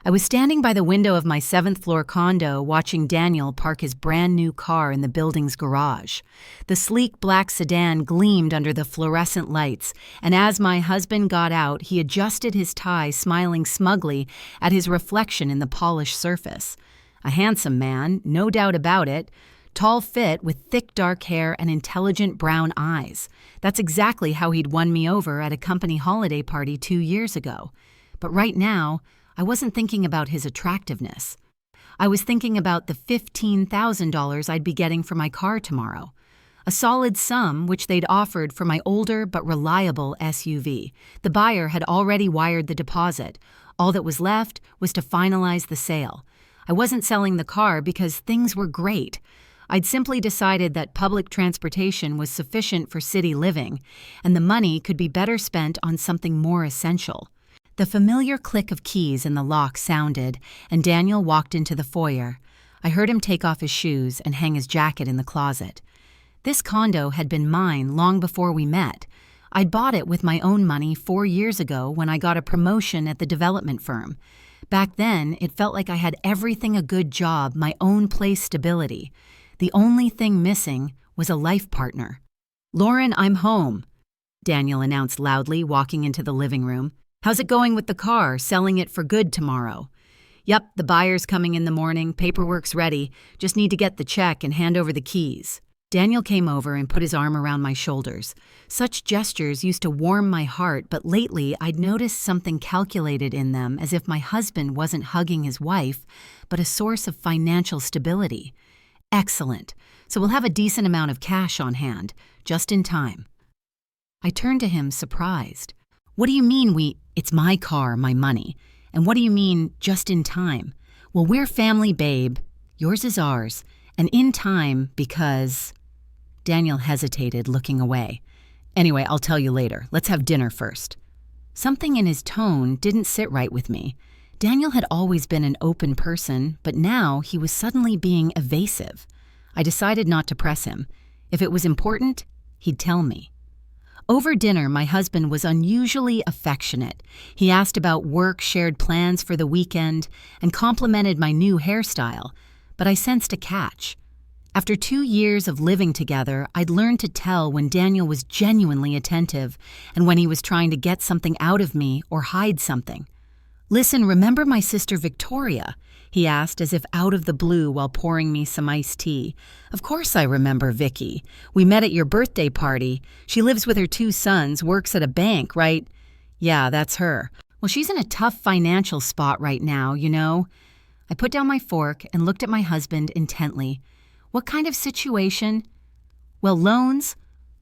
I was standing by the window of my seventh-floor condo watching Daniel park his brand-new car in the building's garage. The sleek black sedan gleamed under the fluorescent lights, and as my husband got out, he adjusted his tie, smiling smugly at his reflection in the polished surface. A handsome man, no doubt about it, tall fit with thick dark hair and intelligent brown eyes. That's exactly how he'd won me over at a company holiday party 2 years ago. But right now, I wasn't thinking about his attractiveness. I was thinking about the $15,000 I'd be getting for my car tomorrow. A solid sum which they'd offered for my older but reliable SUV. The buyer had already wired the deposit. All that was left was to finalize the sale. I wasn't selling the car because things were great. I'd simply decided that public transportation was sufficient for city living, and the money could be better spent on something more essential. The familiar click of keys in the lock sounded, and Daniel walked into the foyer. I heard him take off his shoes and hang his jacket in the closet. This condo had been mine long before we met. I'd bought it with my own money 4 years ago when I got a promotion at the development firm. Back then, it felt like I had everything: a good job, my own place stability. The only thing missing was a life partner. "Lauren, I'm home," Daniel announced loudly, walking into the living room. "How's it going with the car, selling it for good tomorrow?" "Yep, the buyer's coming in the morning, paperwork's ready, just need to get the check and hand over the keys." Daniel came over and put his arm around my shoulders. Such gestures used to warm my heart, but lately I'd noticed something calculated in them, as if my husband wasn't hugging his wife, but a source of financial stability. Excellent. So we'll have a decent amount of cash on hand, just in time. I turned to him, surprised. "What do you mean it's my car, my money? And what do you mean, just in time?" "Well, we're family, babe. Yours is ours. And in time because..." Daniel hesitated, looking away. "Anyway, I'll tell you later. Let's have dinner first." Something in his tone didn't sit right with me. Daniel had always been an open person, but now he was suddenly being evasive. I decided not to press him. If it was important, he'd tell me. Over dinner, my husband was unusually affectionate. He asked about work, shared plans for the weekend, and complimented my new hairstyle. But I sensed a catch. After 2 years of living together, I'd learned to tell when Daniel was genuinely attentive and when he was trying to get something out of me or hide something. "Listen, remember my sister Victoria?" he asked as if out of the blue while pouring me some iced tea. "Of course I remember Vicky. We met at your birthday party. She lives with her 2 sons, works at a bank, right?" "Yeah, that's her." "Well, she's in a tough financial spot right now, you know." I put down my fork and looked at my husband intently. "What kind of situation?" "Well, loans.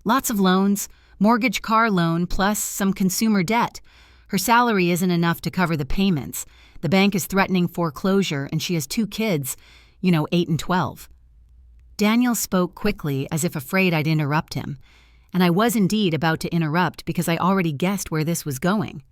Lots of loans. Mortgage, car loan, plus some consumer debt. Her salary isn't enough to cover the payments. The bank is threatening foreclosure, and she has 2 kids, 8 and 12. Daniel spoke quickly, as if afraid I'd interrupt him. And I was indeed about to interrupt because I already guessed where this was going.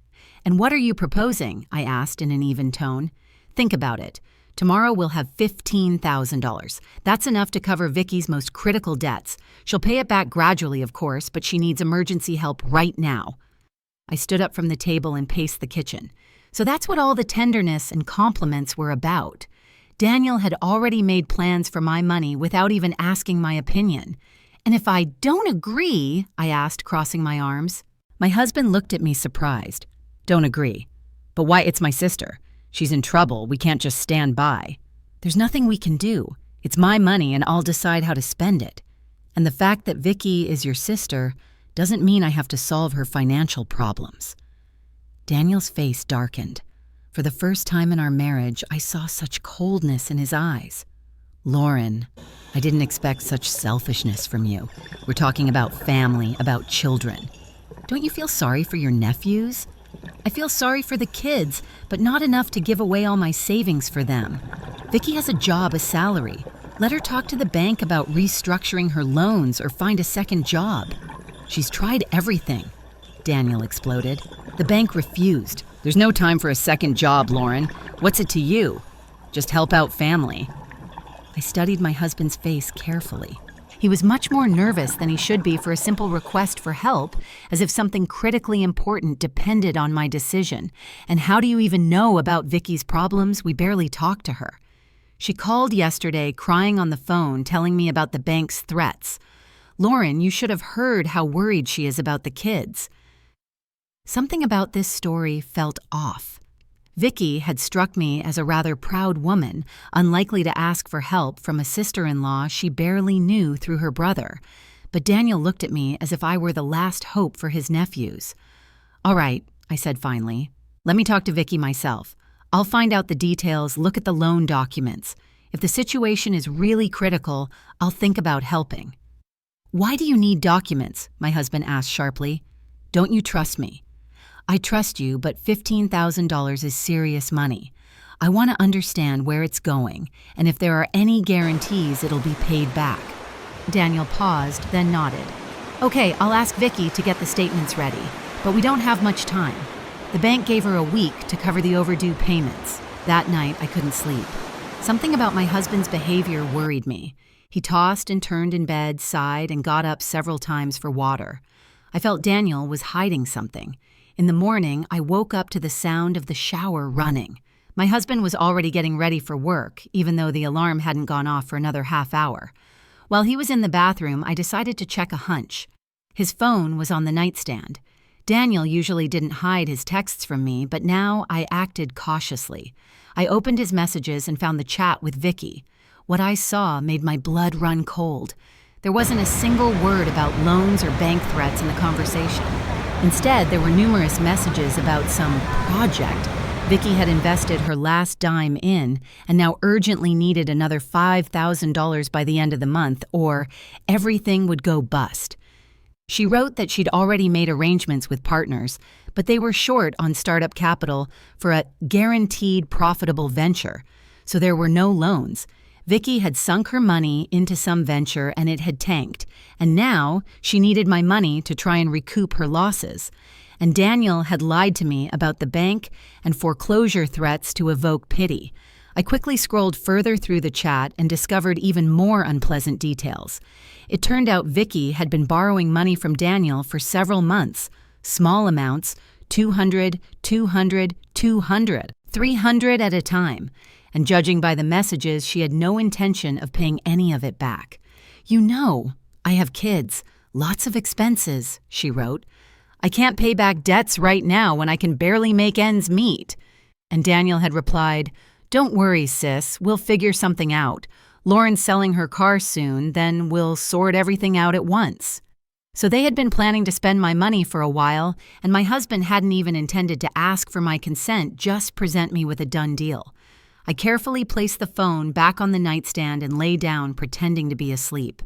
"And what are you proposing?" I asked in an even tone. "Think about it. Tomorrow we'll have $15,000. That's enough to cover Vicky's most critical debts. She'll pay it back gradually, of course, but she needs emergency help right now." I stood up from the table and paced the kitchen. So that's what all the tenderness and compliments were about. Daniel had already made plans for my money without even asking my opinion. "And if I don't agree?" I asked, crossing my arms. My husband looked at me surprised. "Don't agree? But why? It's my sister. She's in trouble. We can't just stand by." "There's nothing we can do. It's my money and I'll decide how to spend it. And the fact that Vicky is your sister doesn't mean I have to solve her financial problems." Daniel's face darkened. For the first time in our marriage, I saw such coldness in his eyes. "Lauren, I didn't expect such selfishness from you. We're talking about family, about children. Don't you feel sorry for your nephews?" "I feel sorry for the kids, but not enough to give away all my savings for them. Vicky has a job, a salary. Let her talk to the bank about restructuring her loans or find a second job." "She's tried everything," Daniel exploded. "The bank refused. There's no time for a second job, Lauren. What's it to you? Just help out family." I studied my husband's face carefully. He was much more nervous than he should be for a simple request for help, as if something critically important depended on my decision. And how do you even know about Vicky's problems? We barely talked to her. She called yesterday, crying on the phone, telling me about the bank's threats. Lauren, you should have heard how worried she is about the kids. Something about this story felt off. Vicky had struck me as a rather proud woman, unlikely to ask for help from a sister-in-law she barely knew through her brother. But Daniel looked at me as if I were the last hope for his nephews. "All right," I said finally. "Let me talk to Vicky myself. I'll find out the details, look at the loan documents. If the situation is really critical, I'll think about helping." "Why do you need documents?" my husband asked sharply. "Don't you trust me?" "I trust you, but $15,000 is serious money. I want to understand where it's going, and if there are any guarantees it'll be paid back." Daniel paused, then nodded. "Okay, I'll ask Vicky to get the statements ready, but we don't have much time. The bank gave her a week to cover the overdue payments." That night, I couldn't sleep. Something about my husband's behavior worried me. He tossed and turned in bed, sighed, and got up several times for water. I felt Daniel was hiding something. In the morning, I woke up to the sound of the shower running. My husband was already getting ready for work, even though the alarm hadn't gone off for another half hour. While he was in the bathroom, I decided to check a hunch. His phone was on the nightstand. Daniel usually didn't hide his texts from me, but now I acted cautiously. I opened his messages and found the chat with Vicky. What I saw made my blood run cold. There wasn't a single word about loans or bank threats in the conversation. Instead, there were numerous messages about some project Vicky had invested her last dime in and now urgently needed another $5,000 by the end of the month, or everything would go bust. She wrote that she'd already made arrangements with partners, but they were short on startup capital for a guaranteed profitable venture, so there were no loans. Vicky had sunk her money into some venture and it had tanked, and now she needed my money to try and recoup her losses. And Daniel had lied to me about the bank and foreclosure threats to evoke pity. I quickly scrolled further through the chat and discovered even more unpleasant details. It turned out Vicky had been borrowing money from Daniel for several months. Small amounts, $200, $200, $200, $300 at a time. And judging by the messages, she had no intention of paying any of it back. "You know, I have kids, lots of expenses," she wrote. "I can't pay back debts right now when I can barely make ends meet." And Daniel had replied, "Don't worry, sis, we'll figure something out. Lauren's selling her car soon, then we'll sort everything out at once." So they had been planning to spend my money for a while, and my husband hadn't even intended to ask for my consent, just present me with a done deal. I carefully placed the phone back on the nightstand and lay down, pretending to be asleep.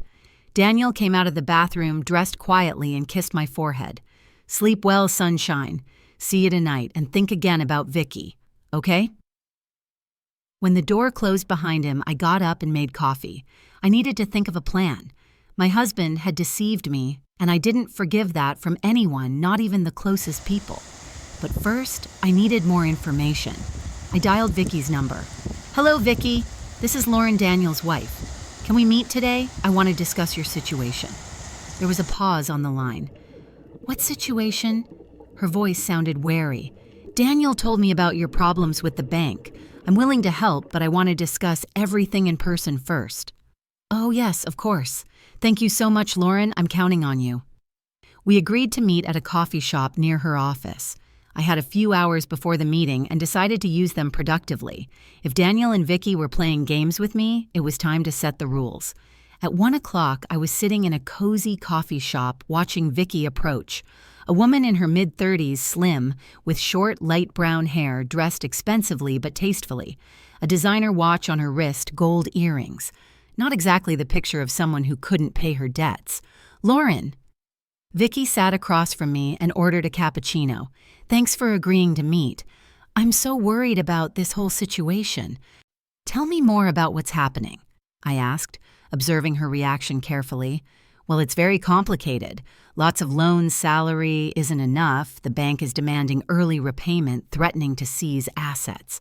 Daniel came out of the bathroom, dressed quietly, and kissed my forehead. "Sleep well, sunshine. See you tonight, and think again about Vicky, okay?" When the door closed behind him, I got up and made coffee. I needed to think of a plan. My husband had deceived me, and I didn't forgive that from anyone, not even the closest people. But first, I needed more information. I dialed Vicky's number. "Hello, Vicky. This is Lauren Daniels' wife. Can we meet today? I want to discuss your situation." There was a pause on the line. "What situation?" Her voice sounded wary. "Daniel told me about your problems with the bank. I'm willing to help, but I want to discuss everything in person first." "Oh, yes, of course. Thank you so much, Lauren. I'm counting on you." We agreed to meet at a coffee shop near her office. I had a few hours before the meeting and decided to use them productively. If Daniel and Vicky were playing games with me, it was time to set the rules. At 1 o'clock, I was sitting in a cozy coffee shop watching Vicky approach. A woman in her mid-30s, slim, with short, light brown hair, dressed expensively but tastefully. A designer watch on her wrist, gold earrings. Not exactly the picture of someone who couldn't pay her debts. "Lauren." Vicky sat across from me and ordered a cappuccino. "Thanks for agreeing to meet. I'm so worried about this whole situation. Tell me more about what's happening," I asked, observing her reaction carefully. "Well, it's very complicated. Lots of loans, salary isn't enough. The bank is demanding early repayment, threatening to seize assets."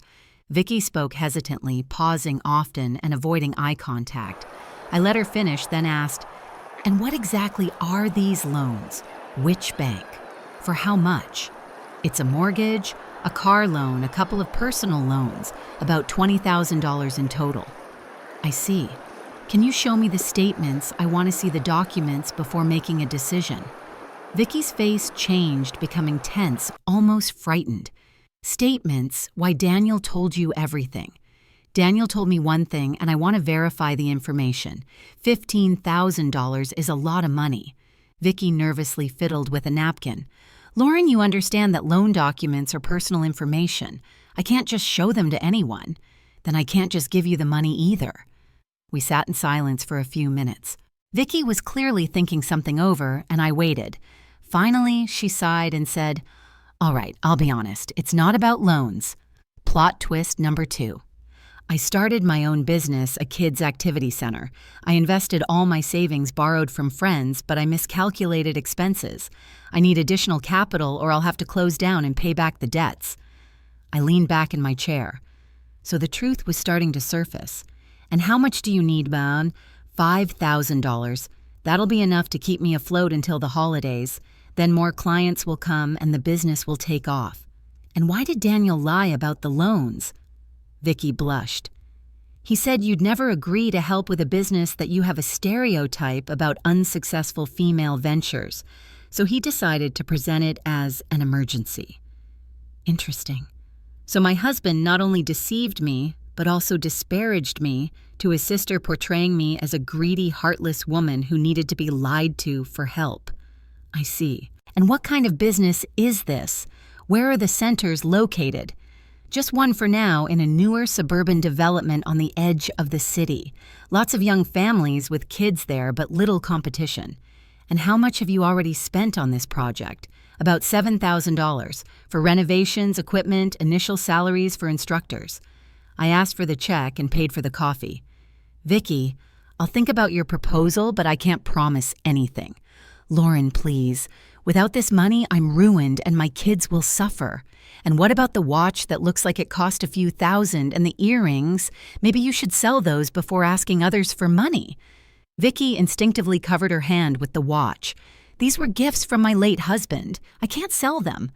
Vicky spoke hesitantly, pausing often and avoiding eye contact. I let her finish, then asked, And what exactly are these loans? Which bank? For how much? It's a mortgage, a car loan, a couple of personal loans, about $20,000 in total. I see. Can you show me the statements? I want to see the documents before making a decision. Vicky's face changed, becoming tense, almost frightened. Statements? Why, Daniel told you everything. Daniel told me one thing, and I want to verify the information. $15,000 is a lot of money. Vicky nervously fiddled with a napkin. Lauren, you understand that loan documents are personal information. I can't just show them to anyone. Then I can't just give you the money either. We sat in silence for a few minutes. Vicky was clearly thinking something over, and I waited. Finally, she sighed and said, "All right, I'll be honest. It's not about loans." Plot twist number 2. I started my own business, a kids' activity center. I invested all my savings borrowed from friends, but I miscalculated expenses. I need additional capital or I'll have to close down and pay back the debts. I leaned back in my chair. So the truth was starting to surface. And how much do you need, man? $5,000. That'll be enough to keep me afloat until the holidays. Then more clients will come and the business will take off. And why did Daniel lie about the loans? Vicky blushed. He said you'd never agree to help with a business that you have a stereotype about unsuccessful female ventures, so he decided to present it as an emergency. Interesting. So my husband not only deceived me, but also disparaged me to his sister, portraying me as a greedy, heartless woman who needed to be lied to for help. I see. And what kind of business is this? Where are the centers located? Just one for now in a newer suburban development on the edge of the city. Lots of young families with kids there, but little competition. And how much have you already spent on this project? About $7,000 for renovations, equipment, initial salaries for instructors. I asked for the check and paid for the coffee. Vicky, I'll think about your proposal, but I can't promise anything. Lauren, please. Without this money, I'm ruined and my kids will suffer. And what about the watch that looks like it cost a few thousand and the earrings? Maybe you should sell those before asking others for money. Vicky instinctively covered her hand with the watch. These were gifts from my late husband. I can't sell them.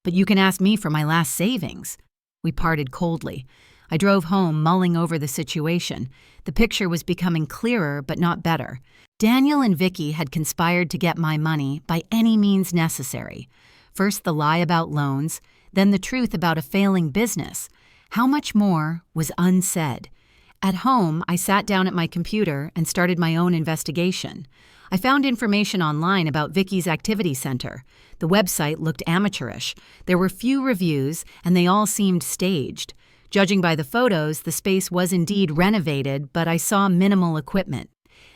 But you can ask me for my last savings. We parted coldly. I drove home, mulling over the situation. The picture was becoming clearer, but not better. Daniel and Vicky had conspired to get my money by any means necessary. First the lie about loans, then the truth about a failing business. How much more was unsaid? At home, I sat down at my computer and started my own investigation. I found information online about Vicky's activity center. The website looked amateurish. There were few reviews, and they all seemed staged. Judging by the photos, the space was indeed renovated, but I saw minimal equipment.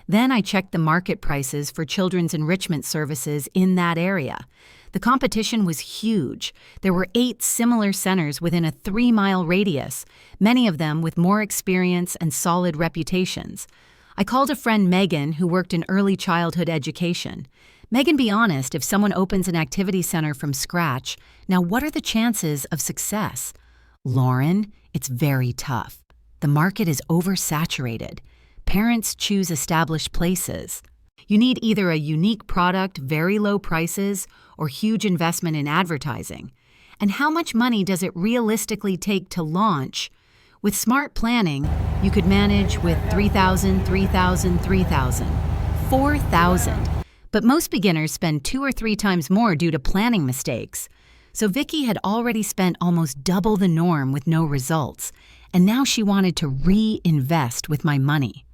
Then I checked the market prices for children's enrichment services in that area. The competition was huge. There were 8 similar centers within a 3-mile radius, many of them with more experience and solid reputations. I called a friend, Megan, who worked in early childhood education. Megan, be honest, if someone opens an activity center from scratch, now what are the chances of success? Lauren, it's very tough. The market is oversaturated. Parents choose established places. You need either a unique product, very low prices, or huge investment in advertising. And how much money does it realistically take to launch? With smart planning, you could manage with $3,000, $3,000, $3,000, $4,000. But most beginners spend 2 or 3 times more due to planning mistakes. So Vicky had already spent almost double the norm with no results, and now she wanted to reinvest with my money.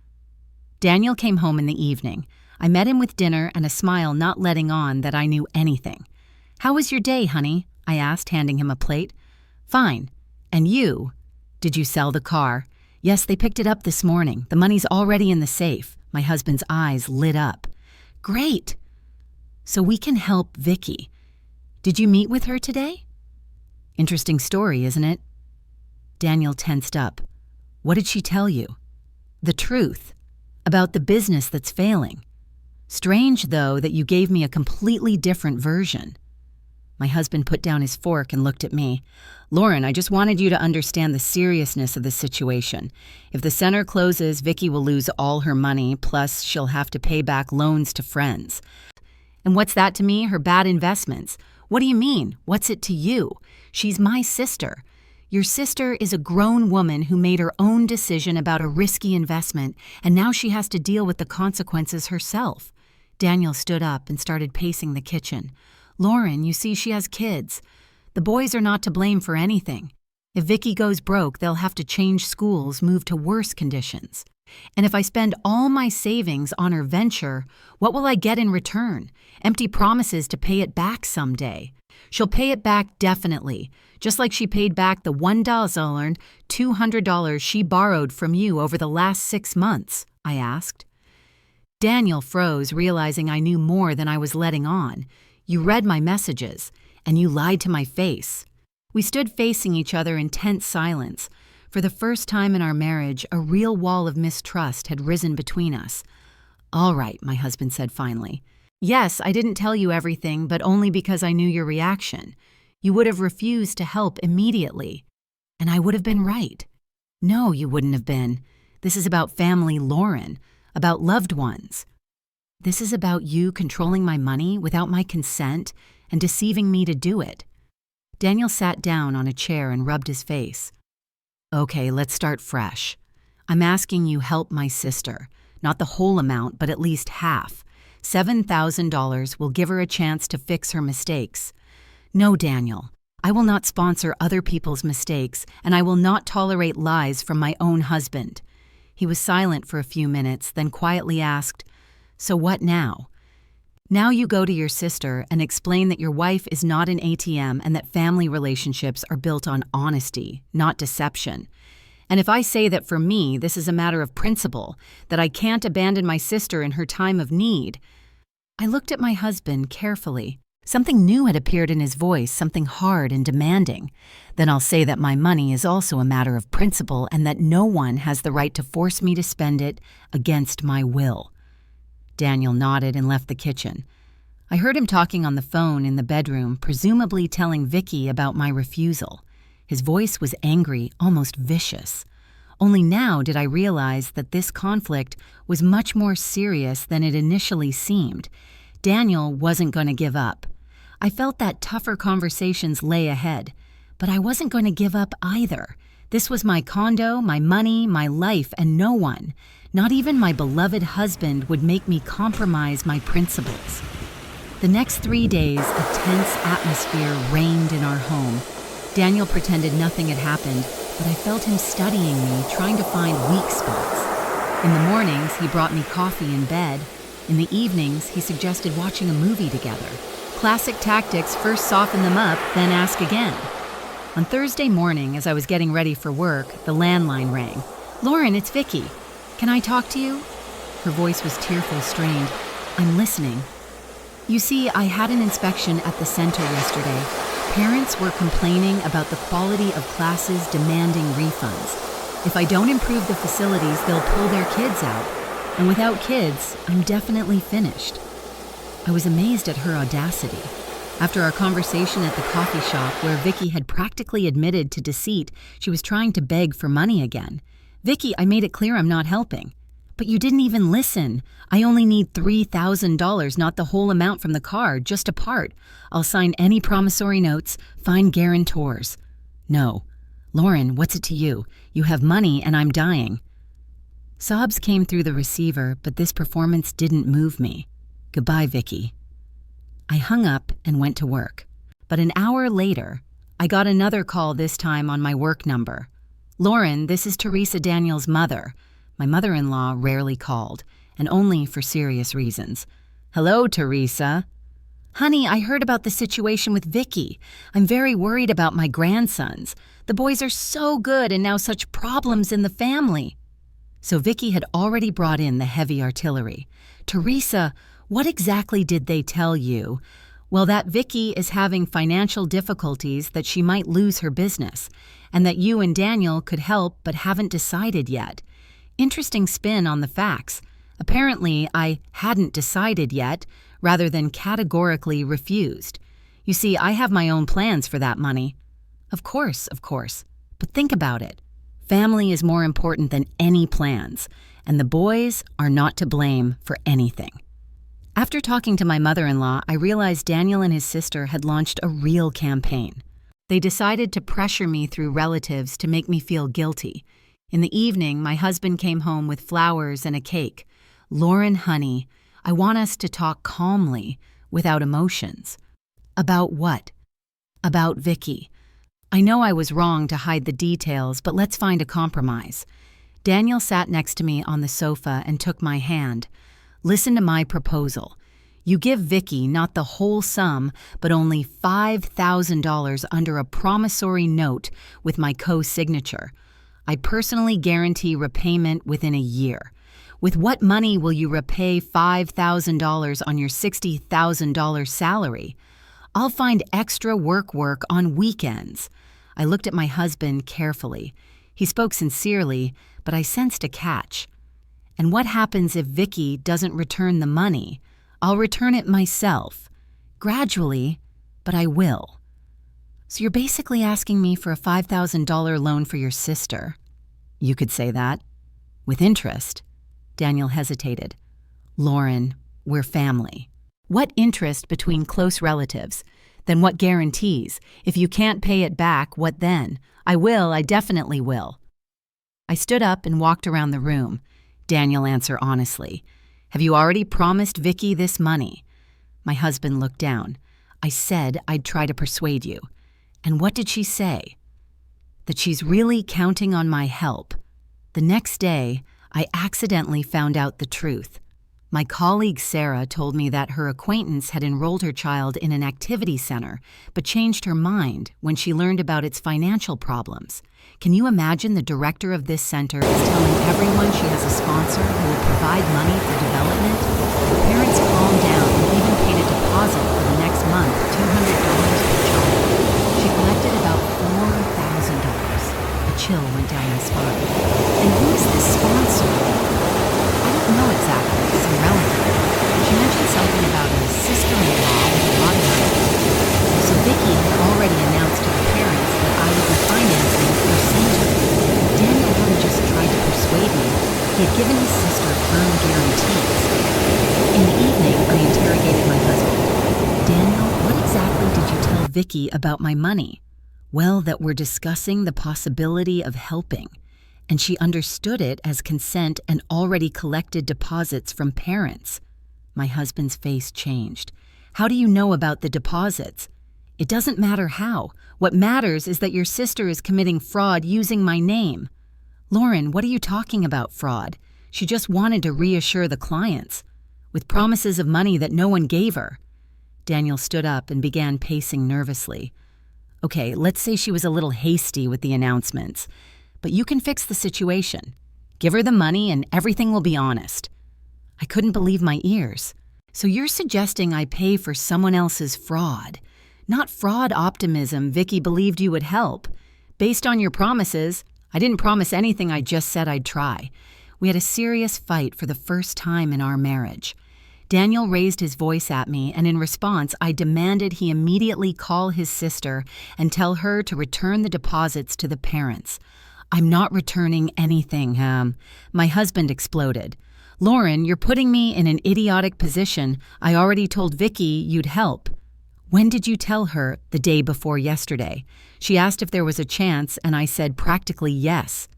Daniel came home in the evening. I met him with dinner and a smile not letting on that I knew anything. "How was your day, honey?" I asked, handing him a plate. "Fine. And you? Did you sell the car?" "Yes, they picked it up this morning. The money's already in the safe." My husband's eyes lit up. "Great. So we can help Vicky. Did you meet with her today?" "Interesting story, isn't it?" Daniel tensed up. "What did she tell you?" "The truth. About the business that's failing. Strange, though, that you gave me a completely different version." My husband put down his fork and looked at me. Lauren, I just wanted you to understand the seriousness of the situation. If the center closes, Vicky will lose all her money, plus she'll have to pay back loans to friends. And what's that to me? Her bad investments. What do you mean? What's it to you? She's my sister. Your sister is a grown woman who made her own decision about a risky investment, and now she has to deal with the consequences herself. Daniel stood up and started pacing the kitchen. Lauren, you see, she has kids. The boys are not to blame for anything. If Vicky goes broke, they'll have to change schools, move to worse conditions. And if I spend all my savings on her venture, what will I get in return? Empty promises to pay it back someday. She'll pay it back definitely, just like she paid back the $1 earned $200 she borrowed from you over the last 6 months, I asked. Daniel froze, realizing I knew more than I was letting on. You read my messages, and you lied to my face. We stood facing each other in tense silence. For the first time in our marriage, a real wall of mistrust had risen between us. All right, my husband said finally. Yes, I didn't tell you everything, but only because I knew your reaction. You would have refused to help immediately. And I would have been right. No, you wouldn't have been. This is about family, Lauren, about loved ones. This is about you controlling my money without my consent and deceiving me to do it. Daniel sat down on a chair and rubbed his face. Okay, let's start fresh. I'm asking you help my sister. Not the whole amount, but at least half. $7,000 will give her a chance to fix her mistakes. No, Daniel, I will not sponsor other people's mistakes, and I will not tolerate lies from my own husband. He was silent for a few minutes, then quietly asked, So what now? Now you go to your sister and explain that your wife is not an ATM and that family relationships are built on honesty, not deception. And if I say that for me, this is a matter of principle, that I can't abandon my sister in her time of need. I looked at my husband carefully. Something new had appeared in his voice, something hard and demanding. Then I'll say that my money is also a matter of principle and that no one has the right to force me to spend it against my will. Daniel nodded and left the kitchen. I heard him talking on the phone in the bedroom, presumably telling Vicky about my refusal. His voice was angry, almost vicious. Only now did I realize that this conflict was much more serious than it initially seemed. Daniel wasn't going to give up. I felt that tougher conversations lay ahead, but I wasn't going to give up either. This was my condo, my money, my life, and no one, not even my beloved husband, would make me compromise my principles. The next 3 days, a tense atmosphere reigned in our home. Daniel pretended nothing had happened, but I felt him studying me, trying to find weak spots. In the mornings, he brought me coffee in bed. In the evenings, he suggested watching a movie together. Classic tactics: first soften them up, then ask again. On Thursday morning, as I was getting ready for work, the landline rang. Lauren, it's Vicky. Can I talk to you? Her voice was tearful, strained. I'm listening. You see, I had an inspection at the center yesterday. Parents were complaining about the quality of classes, demanding refunds. If I don't improve the facilities, they'll pull their kids out. And without kids, I'm definitely finished. I was amazed at her audacity. After our conversation at the coffee shop, where Vicky had practically admitted to deceit, she was trying to beg for money again. Vicky, I made it clear I'm not helping. But you didn't even listen. I only need $3,000, not the whole amount from the car, just a part. I'll sign any promissory notes, find guarantors. No. Lauren, what's it to you? You have money and I'm dying. Sobs came through the receiver, but this performance didn't move me. Goodbye, Vicky. I hung up and went to work. But an hour later, I got another call, this time on my work number. Lauren, this is Teresa Daniel's mother. My mother-in-law rarely called, and only for serious reasons. Hello, Teresa. Honey, I heard about the situation with Vicky. I'm very worried about my grandsons. The boys are so good and now such problems in the family. So Vicky had already brought in the heavy artillery. Teresa, what exactly did they tell you? Well, that Vicky is having financial difficulties, that she might lose her business, and that you and Daniel could help but haven't decided yet. Interesting spin on the facts. Apparently, I hadn't decided yet, rather than categorically refused. You see, I have my own plans for that money. Of course. But think about it. Family is more important than any plans, and the boys are not to blame for anything. After talking to my mother-in-law, I realized Daniel and his sister had launched a real campaign. They decided to pressure me through relatives to make me feel guilty. In the evening, my husband came home with flowers and a cake. "Lauren, honey, I want us to talk calmly, without emotions." About what? About Vicky. I know I was wrong to hide the details, but let's find a compromise. Daniel sat next to me on the sofa and took my hand. Listen to my proposal. You give Vicky not the whole sum, but only $5,000 under a promissory note with my co-signature. I personally guarantee repayment within a year. With what money will you repay $5,000 on your $60,000 salary? I'll find extra work on weekends. I looked at my husband carefully. He spoke sincerely, but I sensed a catch. And what happens if Vicky doesn't return the money? I'll return it myself. Gradually, but I will. So you're basically asking me for a $5,000 loan for your sister. You could say that. With interest. Daniel hesitated. Lauren, we're family. What interest between close relatives? Then what guarantees? If you can't pay it back, what then? I definitely will. I stood up and walked around the room. Daniel answered honestly. Have you already promised Vicky this money? My husband looked down. I said I'd try to persuade you. And what did she say? That she's really counting on my help. The next day, I accidentally found out the truth. My colleague Sarah told me that her acquaintance had enrolled her child in an activity center, but changed her mind when she learned about its financial problems. Can you imagine the director of this center is telling everyone she has a sponsor who will provide money for development? The parents calmed down and even paid a deposit for the next month, $200 per child. She collected about $4,000. A chill went down my spine. And who is this sponsor? I don't know exactly, some relative. She mentioned something about a sister-in-law with a lot of money. So Vicky had already announced to the parents that I would be financing their center. Daniel hadn't just tried to persuade me, he had given his sister firm guarantees. In the evening, I interrogated my husband. Daniel, what exactly did you tell Vicky about my money? Well, that we're discussing the possibility of helping. And she understood it as consent and already collected deposits from parents. My husband's face changed. How do you know about the deposits? It doesn't matter how. What matters is that your sister is committing fraud using my name. Lauren, what are you talking about, fraud? She just wanted to reassure the clients, with promises of money that no one gave her. Daniel stood up and began pacing nervously. Okay, let's say she was a little hasty with the announcements. But you can fix the situation. Give her the money and everything will be honest. I couldn't believe my ears. So you're suggesting I pay for someone else's fraud. Not fraud optimism Vicky believed you would help. Based on your promises, I didn't promise anything, I just said I'd try. We had a serious fight for the first time in our marriage. Daniel raised his voice at me, and in response, I demanded he immediately call his sister and tell her to return the deposits to the parents. I'm not returning anything, My husband exploded. Lauren, you're putting me in an idiotic position. I already told Vicky you'd help. When did you tell her? The day before yesterday. She asked if there was a chance, and I said practically yes.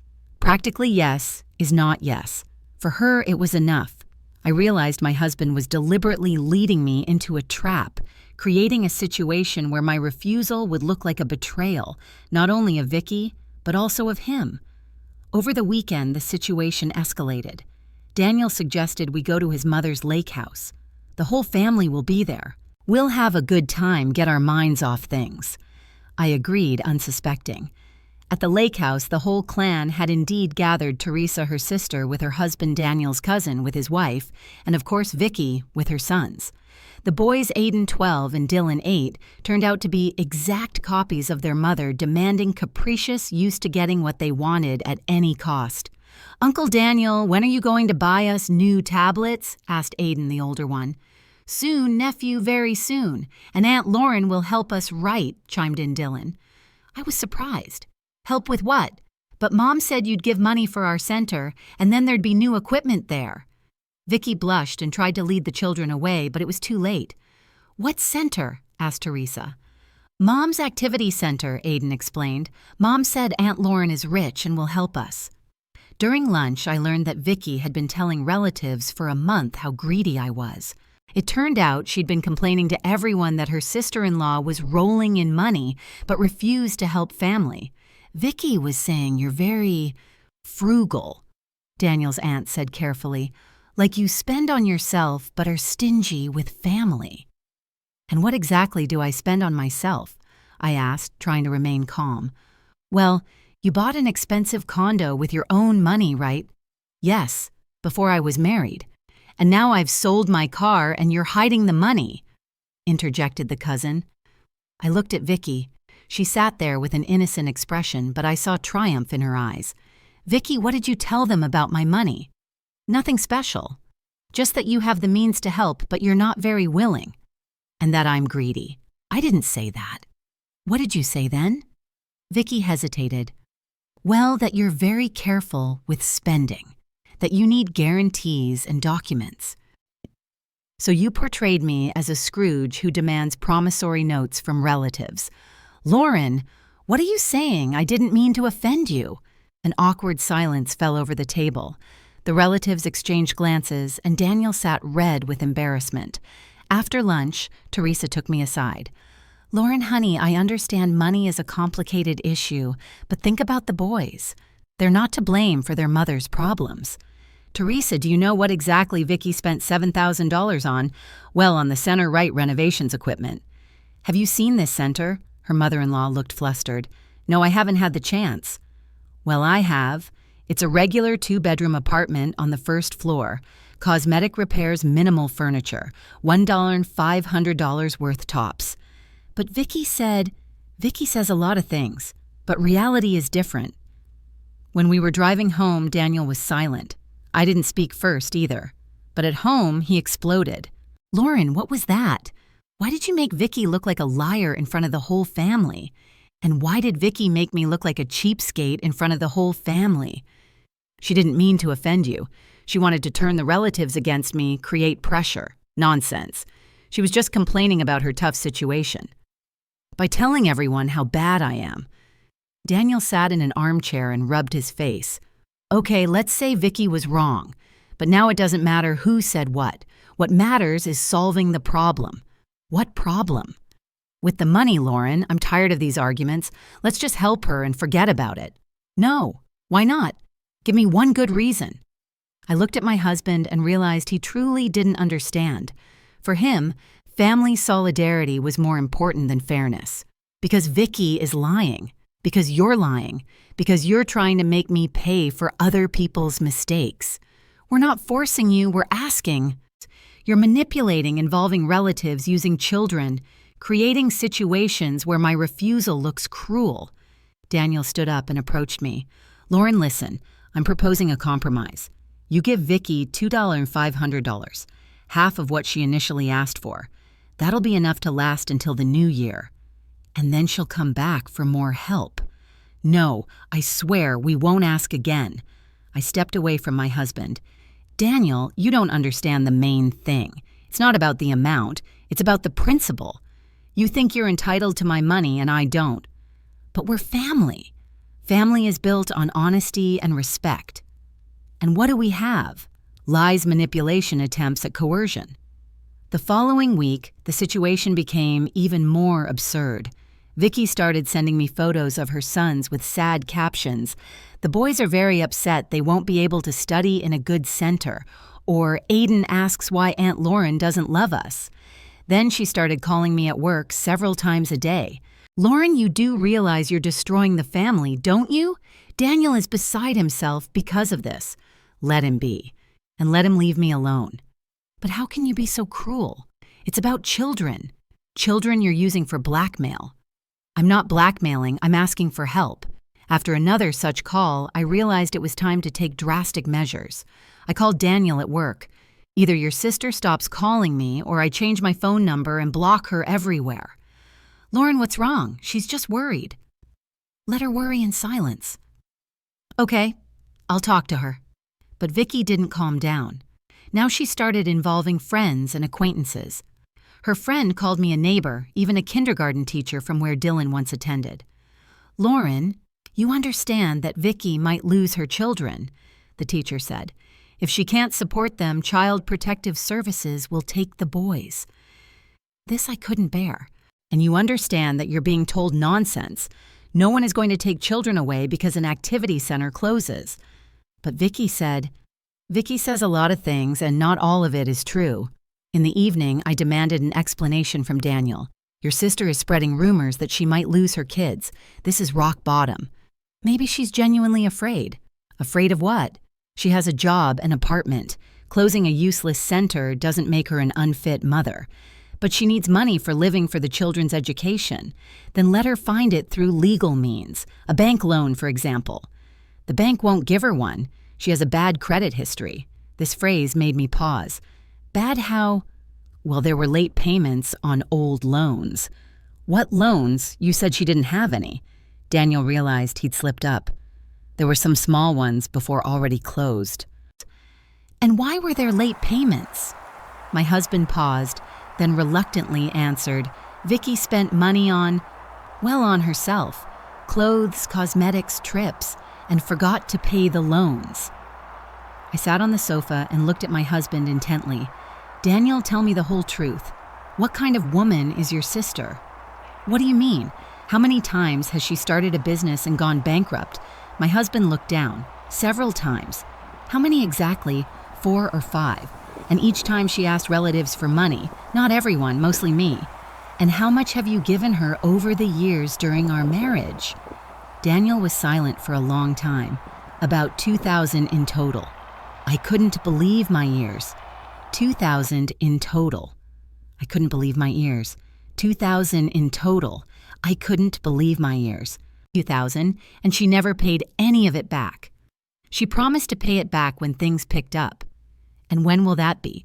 Practically yes is not yes. For her, it was enough. I realized my husband was deliberately leading me into a trap, creating a situation where my refusal would look like a betrayal, not only of Vicky, but also of him. Over the weekend, the situation escalated. Daniel suggested we go to his mother's lake house. The whole family will be there. We'll have a good time, get our minds off things. I agreed, unsuspecting. At the lake house, the whole clan had indeed gathered Teresa, her sister, with her husband Daniel's cousin with his wife, and of course Vicky with her sons. The boys, Aiden 12 and Dylan 8, turned out to be exact copies of their mother, demanding capricious, used to getting what they wanted at any cost. Uncle Daniel, when are you going to buy us new tablets? Asked Aiden, the older one. Soon, nephew, very soon. And Aunt Lauren will help us right, chimed in Dylan. I was surprised. Help with what? But Mom said you'd give money for our center, and then there'd be new equipment there. Vicky blushed and tried to lead the children away, but it was too late. What center? Asked Teresa. Mom's activity center, Aiden explained. Mom said Aunt Lauren is rich and will help us. During lunch, I learned that Vicky had been telling relatives for a month how greedy I was. It turned out she'd been complaining to everyone that her sister-in-law was rolling in money but refused to help family. Vicky was saying you're very frugal, Daniel's aunt said carefully, like you spend on yourself but are stingy with family. And what exactly do I spend on myself? I asked, trying to remain calm. Well, you bought an expensive condo with your own money, right? Yes, before I was married. And now I've sold my car and you're hiding the money, interjected the cousin. I looked at Vicky. She sat there with an innocent expression, but I saw triumph in her eyes. Vicky, what did you tell them about my money? Nothing special. Just that you have the means to help, but you're not very willing. And that I'm greedy. I didn't say that. What did you say then? Vicky hesitated. Well, that you're very careful with spending. That you need guarantees and documents. So you portrayed me as a Scrooge who demands promissory notes from relatives. Lauren, what are you saying? I didn't mean to offend you. An awkward silence fell over the table. The relatives exchanged glances, and Daniel sat red with embarrassment. After lunch, Teresa took me aside. Lauren, honey, I understand money is a complicated issue, but think about the boys. They're not to blame for their mother's problems. Teresa, do you know what exactly Vicky spent $7,000 on? Well, on the center right renovations equipment. Have you seen this center? Her mother-in-law looked flustered. No, I haven't had the chance. Well, I have. It's a regular 2-bedroom apartment on the first floor. Cosmetic repairs, minimal furniture. $1 and $500 worth tops. But Vicky says a lot of things, but reality is different. When we were driving home, Daniel was silent. I didn't speak first either. But at home, he exploded. Lauren, what was that? Why did you make Vicky look like a liar in front of the whole family? And why did Vicky make me look like a cheapskate in front of the whole family? She didn't mean to offend you. She wanted to turn the relatives against me, create pressure. Nonsense. She was just complaining about her tough situation. By telling everyone how bad I am. Daniel sat in an armchair and rubbed his face. Okay, let's say Vicky was wrong. But now it doesn't matter who said what. What matters is solving the problem. What problem? With the money, Lauren, I'm tired of these arguments. Let's just help her and forget about it. No. Why not? Give me one good reason. I looked at my husband and realized he truly didn't understand. For him, family solidarity was more important than fairness. Because Vicky is lying. Because you're lying. Because you're trying to make me pay for other people's mistakes. We're not forcing you, we're asking. You're manipulating involving relatives using children, creating situations where my refusal looks cruel. Daniel stood up and approached me. Lauren, listen, I'm proposing a compromise. You give Vicky $2 and $500, half of what she initially asked for. That'll be enough to last until the new year. And then she'll come back for more help. No, I swear we won't ask again. I stepped away from my husband. Daniel, you don't understand the main thing. It's not about the amount, it's about the principle. You think you're entitled to my money and I don't. But we're family. Family is built on honesty and respect. And what do we have? Lies, manipulation, attempts at coercion. The following week, the situation became even more absurd. Vicky started sending me photos of her sons with sad captions. The boys are very upset they won't be able to study in a good center. Or Aiden asks why Aunt Lauren doesn't love us. Then she started calling me at work several times a day. Lauren, you do realize you're destroying the family, don't you? Daniel is beside himself because of this. Let him be. And let him leave me alone. But how can you be so cruel? It's about children. Children you're using for blackmail. I'm not blackmailing, I'm asking for help. After another such call, I realized it was time to take drastic measures. I called Daniel at work. Either your sister stops calling me or I change my phone number and block her everywhere. Lauren, what's wrong? She's just worried. Let her worry in silence. Okay, I'll talk to her. But Vicky didn't calm down. Now she started involving friends and acquaintances. Her friend called me a neighbor, even a kindergarten teacher from where Dylan once attended. Lauren, you understand that Vicky might lose her children, the teacher said. If she can't support them, Child Protective Services will take the boys. This I couldn't bear. And you understand that you're being told nonsense. No one is going to take children away because an activity center closes. But Vicky says a lot of things and not all of it is true. In the evening, I demanded an explanation from Daniel. Your sister is spreading rumors that she might lose her kids. This is rock bottom. Maybe she's genuinely afraid. Afraid of what? She has a job, an apartment. Closing a useless center doesn't make her an unfit mother. But she needs money for living for the children's education. Then let her find it through legal means. A bank loan, for example. The bank won't give her one. She has a bad credit history. This phrase made me pause. Bad how? Well, there were late payments on old loans. What loans? You said she didn't have any. Daniel realized he'd slipped up. There were some small ones before already closed. And why were there late payments? My husband paused, then reluctantly answered, Vicky spent money on herself, clothes, cosmetics, trips, and forgot to pay the loans. I sat on the sofa and looked at my husband intently. Daniel, tell me the whole truth. What kind of woman is your sister? What do you mean? How many times has she started a business and gone bankrupt? My husband looked down. Several times. How many exactly? 4 or 5. And each time she asked relatives for money. Not everyone, mostly me. And how much have you given her over the years during our marriage? Daniel was silent for a long time. About $2,000 in total. I couldn't believe my ears. $2,000 in total. I couldn't believe my ears. $2,000 in total. I couldn't believe my ears. $2,000, and she never paid any of it back. She promised to pay it back when things picked up. And when will that be?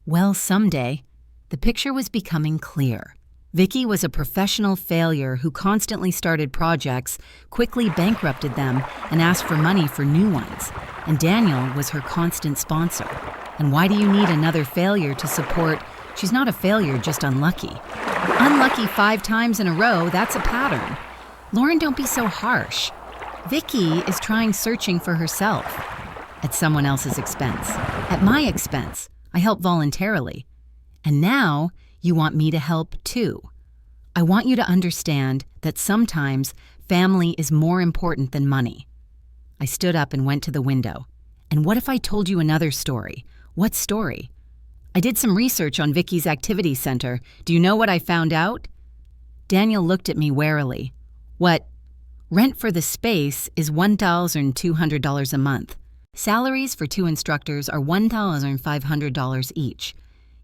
Well, someday. The picture was becoming clear. Vicky was a professional failure who constantly started projects, quickly bankrupted them, and asked for money for new ones. And Daniel was her constant sponsor. And why do you need another failure to support? She's not a failure, just unlucky. Unlucky 5 times in a row, that's a pattern. Lauren, don't be so harsh. Vicky is searching for herself. At someone else's expense. At my expense. I help voluntarily. And now you want me to help too. I want you to understand that sometimes family is more important than money. I stood up and went to the window. And what if I told you another story? What story? I did some research on Vicky's activity center. Do you know what I found out? Daniel looked at me warily. What? Rent for the space is $1,200 a month. Salaries for 2 instructors are $1,500 each.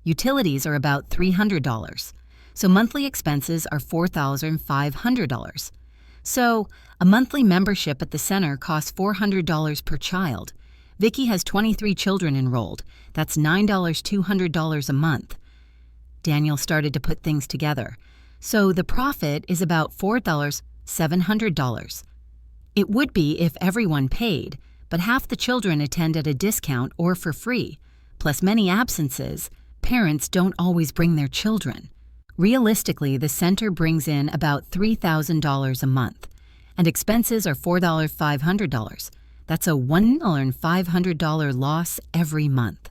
Utilities are about $300. So monthly expenses are $4,500. So a monthly membership at the center costs $400 per child. Vicky has 23 children enrolled. That's $200 a month. Daniel started to put things together. So the profit is about $4,700. It would be if everyone paid, but half the children attend at a discount or for free. Plus many absences, parents don't always bring their children. Realistically, the center brings in about $3,000 a month, and expenses are $4,500. That's a $1,500 loss every month.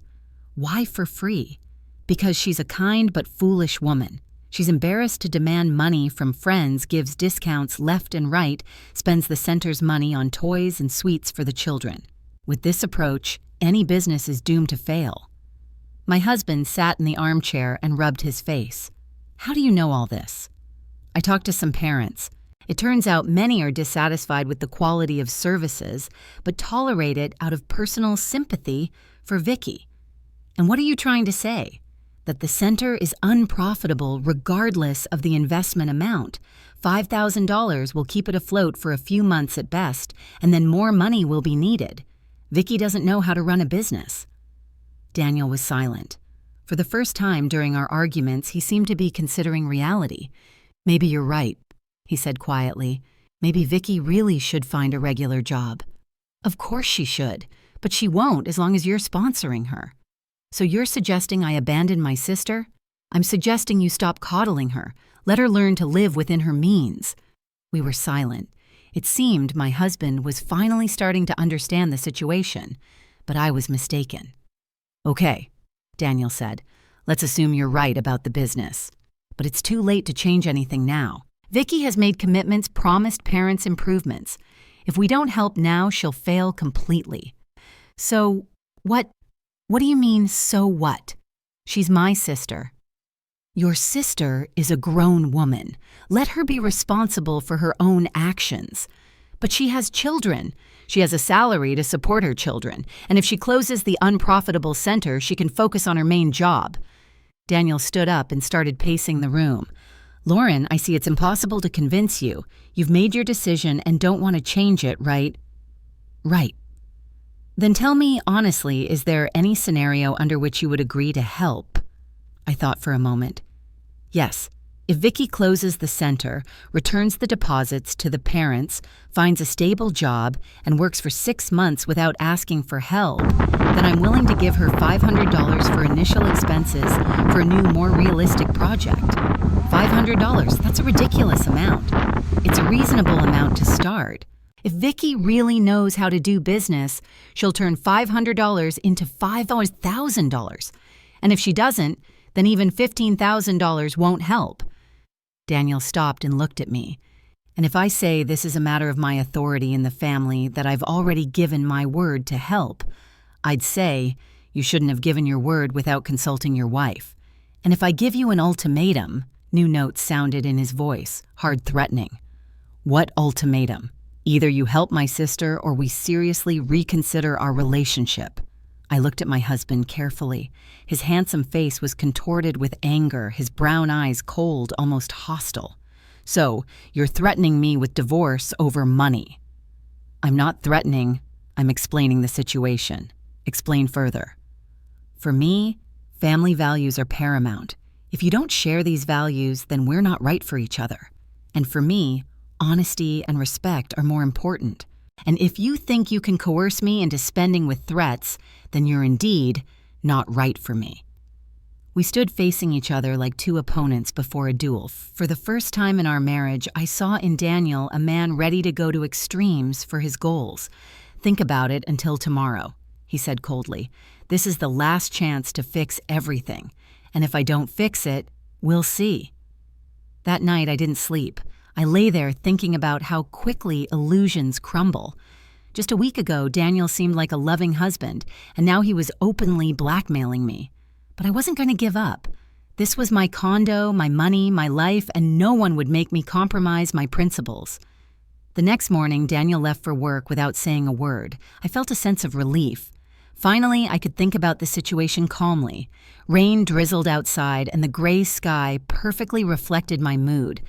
Why for free? Because she's a kind but foolish woman. She's embarrassed to demand money from friends, gives discounts left and right, spends the center's money on toys and sweets for the children. With this approach, any business is doomed to fail. My husband sat in the armchair and rubbed his face. How do you know all this? I talked to some parents. It turns out many are dissatisfied with the quality of services, but tolerate it out of personal sympathy for Vicky. And what are you trying to say? That the center is unprofitable regardless of the investment amount. $5,000 will keep it afloat for a few months at best, and then more money will be needed. Vicky doesn't know how to run a business. Daniel was silent. For the first time during our arguments, he seemed to be considering reality. "Maybe you're right," he said quietly. "Maybe Vicky really should find a regular job." "Of course she should, but she won't as long as you're sponsoring her." "So you're suggesting I abandon my sister?" "I'm suggesting you stop coddling her. Let her learn to live within her means." We were silent. It seemed my husband was finally starting to understand the situation, but I was mistaken. "Okay," Daniel said. "Let's assume you're right about the business. But it's too late to change anything now. Vicky has made commitments, promised parents improvements. If we don't help now, she'll fail completely." "So what do you mean, so what? She's my sister." "Your sister is a grown woman. Let her be responsible for her own actions." "But she has children. She has a salary to support her children, and if she closes the unprofitable center, she can focus on her main job." Daniel stood up and started pacing the room. "Lauren, I see it's impossible to convince you. You've made your decision and don't want to change it, right?" "Right." "Then tell me honestly, is there any scenario under which you would agree to help?" I thought for a moment. "Yes. If Vicky closes the center, returns the deposits to the parents, finds a stable job, and works for 6 months without asking for help, then I'm willing to give her $500 for initial expenses for a new, more realistic project." $500, that's a ridiculous amount. It's a reasonable amount to start. If Vicky really knows how to do business, she'll turn $500 into $5,000. And if she doesn't, then even $15,000 won't help. Daniel stopped and looked at me. "And if I say this is a matter of my authority in the family, that I've already given my word to help, I'd say you shouldn't have given your word without consulting your wife. And if I give you an ultimatum," new notes sounded in his voice, hard threatening. "What ultimatum? Either you help my sister or we seriously reconsider our relationship." I looked at my husband carefully. His handsome face was contorted with anger, his brown eyes cold, almost hostile. "So, you're threatening me with divorce over money." "I'm not threatening. I'm explaining the situation." "Explain further." "For me, family values are paramount. If you don't share these values, then we're not right for each other. And for me, honesty and respect are more important. And if you think you can coerce me into spending with threats, then you're indeed not right for me." We stood facing each other like two opponents before a duel. For the first time in our marriage, I saw in Daniel a man ready to go to extremes for his goals. "Think about it until tomorrow," he said coldly. "This is the last chance to fix everything. And if I don't fix it, we'll see." That night I didn't sleep. I lay there thinking about how quickly illusions crumble. Just a week ago, Daniel seemed like a loving husband, and now he was openly blackmailing me. But I wasn't going to give up. This was my condo, my money, my life, and no one would make me compromise my principles. The next morning, Daniel left for work without saying a word. I felt a sense of relief. Finally, I could think about the situation calmly. Rain drizzled outside, and the gray sky perfectly reflected my mood.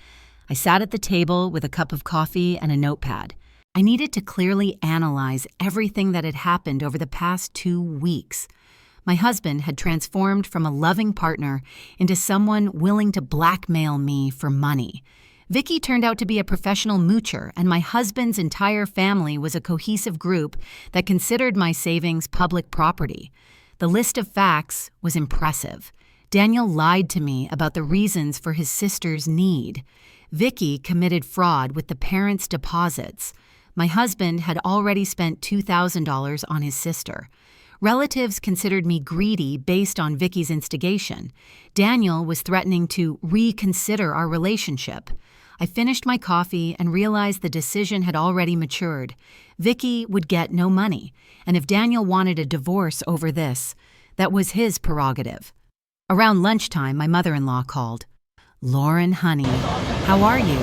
I sat at the table with a cup of coffee and a notepad. I needed to clearly analyze everything that had happened over the past 2 weeks. My husband had transformed from a loving partner into someone willing to blackmail me for money. Vicky turned out to be a professional moocher, and my husband's entire family was a cohesive group that considered my savings public property. The list of facts was impressive. Daniel lied to me about the reasons for his sister's need. Vicky committed fraud with the parents' deposits. My husband had already spent $2,000 on his sister. Relatives considered me greedy based on Vicky's instigation. Daniel was threatening to reconsider our relationship. I finished my coffee and realized the decision had already matured. Vicky would get no money, and if Daniel wanted a divorce over this, that was his prerogative. Around lunchtime, my mother-in-law called. "Lauren, honey, how are you?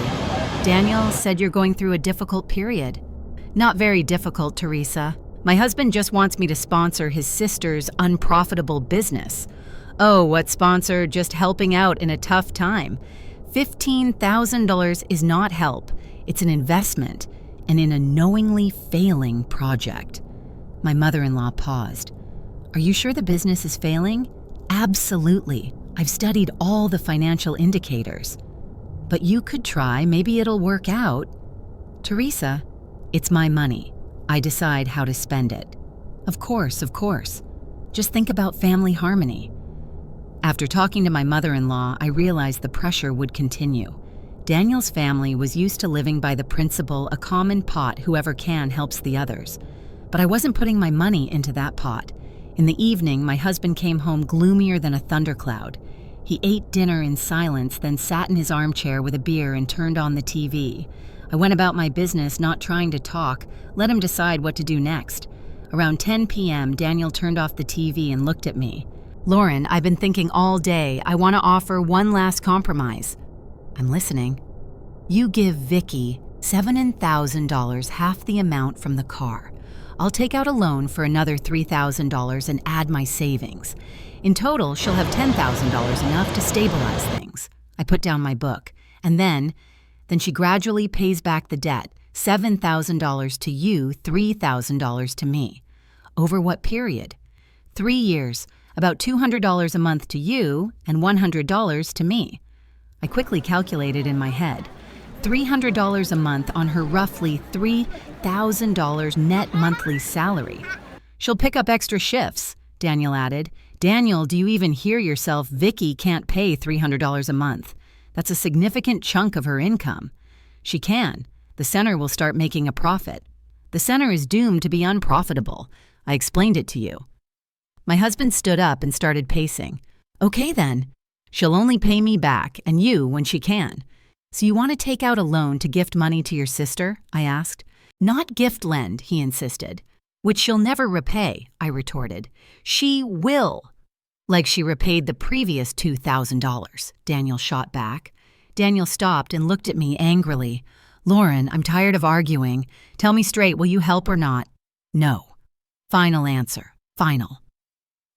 Daniel said you're going through a difficult period." "Not very difficult, Teresa. My husband just wants me to sponsor his sister's unprofitable business." "Oh, what sponsor? Just helping out in a tough time." $15,000 is not help. It's an investment, and in a knowingly failing project. My mother-in-law paused. Are you sure the business is failing? Absolutely. I've studied all the financial indicators. But you could try, maybe it'll work out. Teresa, it's my money. I decide how to spend it. Of course. Just think about family harmony. After talking to my mother-in-law, I realized the pressure would continue. Daniel's family was used to living by the principle, a common pot, whoever can helps the others. But I wasn't putting my money into that pot. In the evening, my husband came home gloomier than a thundercloud. He ate dinner in silence, then sat in his armchair with a beer and turned on the TV. I went about my business, not trying to talk, let him decide what to do next. Around 10 p.m., Daniel turned off the TV and looked at me. Lauren, I've been thinking all day. I want to offer one last compromise. I'm listening. You give Vicky $7,000, half the amount from the car. I'll take out a loan for another $3,000 and add my savings. In total, she'll have $10,000, enough to stabilize things. I put down my book. And then she gradually pays back the debt, $7,000 to you, $3,000 to me. Over what period? 3 years, about $200 a month to you and $100 to me. I quickly calculated in my head. $300 a month on her roughly $3,000 net monthly salary. She'll pick up extra shifts, Daniel added. Daniel, do you even hear yourself? Vicky can't pay $300 a month. That's a significant chunk of her income. She can. The center will start making a profit. The center is doomed to be unprofitable. I explained it to you. My husband stood up and started pacing. Okay then. She'll only pay me back, and you when she can. So you want to take out a loan to gift money to your sister? I asked. Not gift lend, he insisted. Which she'll never repay, I retorted. She will. Like she repaid the previous $2,000, Daniel shot back. Daniel stopped and looked at me angrily. Lauren, I'm tired of arguing. Tell me straight, will you help or not? No. Final answer. Final.